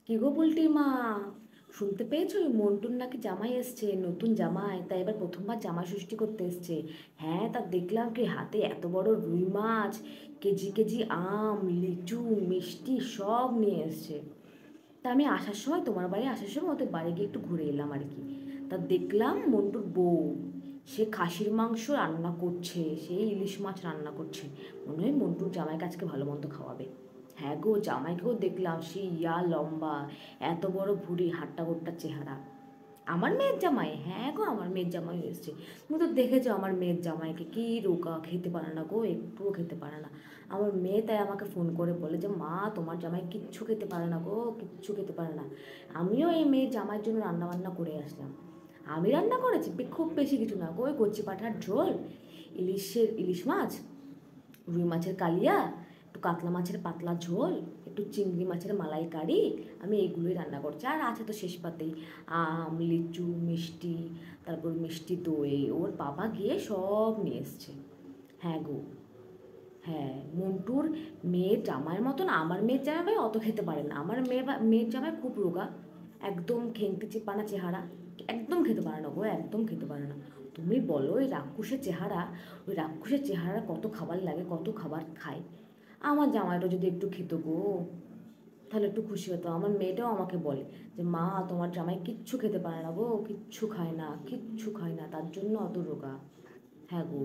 কি গো বুলটির মা, শুনতে পেয়েছো ওই মন্টুর নাকি জামাই এসছে, নতুন জামাই, তাই এবার প্রথমবার জামাই ষষ্ঠী করতে এসছে। হ্যাঁ, তা দেখলাম কি হাতে এত বড় রুই মাছ, কেজি কেজি আম, লিচু, মিষ্টি সব নিয়ে এসছে। তা আমি আসার সময়, তোমার বাড়ি আসার সময় ওদের বাড়ি গিয়ে একটু ঘুরে এলাম আর কি। তা দেখলাম মন্টুর বউ সে খাসির মাংস রান্না করছে, সেই ইলিশ মাছ রান্না করছে। মনে হয় মন্টুর জামাইকে আজকে ভালো মন্দ খাওয়াবে। হ্যাঁ গো, জামাইকেও দেখলাম, সেই ইয়া লম্বা, এত বড় ভুঁড়ি, হাট্টা গোট্টা চেহারা। আমার মেয়ের জামাই, হ্যাঁ গো আমার মেয়ের জামাই এসছে। তুমি তো দেখেছো আমার মেয়ের জামাইকে, কি রোগা, খেতে পারে না গো, একটুও খেতে পারে না। আমার মেয়ে তাই আমাকে ফোন করে বলে যে মা, তোমার জামাই কিচ্ছু খেতে পারে না গো, কিচ্ছু খেতে পারে না। আমিও এই মেয়ের জামাইয়ের জন্য রান্না বান্না করে আসলাম। আমি রান্না করেছি খুব বেশি কিছু না গো, ওই কচি পাঁঠার ঝোল, ইলিশ মাছ, রুই মাছের কালিয়া, একটু কাতলা মাছের পাতলা ঝোল, একটু চিংড়ি মাছের মালাইকারি। আমি এইগুলোই রান্না করছি, আর আছে তো শেষ পাতেই আম, লিচু, মিষ্টি, তারপর মিষ্টি দই ওর বাবা গিয়ে সব নিয়ে এসছে। হ্যাঁ গো, হ্যাঁ মন্টুর মেয়ের জামাইয়ের মতন আমার মেয়ের জামাই ভাই অত খেতে পারে না। আমার মেয়ের জামাই খুব রোগা, একদম খেংটি চিপানা চেহারা, একদম খেতে পারে না গো, একদম খেতে পারে না। তুমি বলো ওই রাক্ষসের চেহারা, ওই রাক্ষসের চেহারা কত খাবার লাগে, কত খাবার খায়। আমার জামাইটা যদি একটু খেত গো, তাহলে একটু খুশি হতো। আমার মেয়েটাও আমাকে বলে যে মা, তোমার জামাই কিচ্ছু খেতে পারে না গো, কিচ্ছু খায় না, কিচ্ছু খায় না, তার জন্য অত রোগা। হ্যাঁ গো।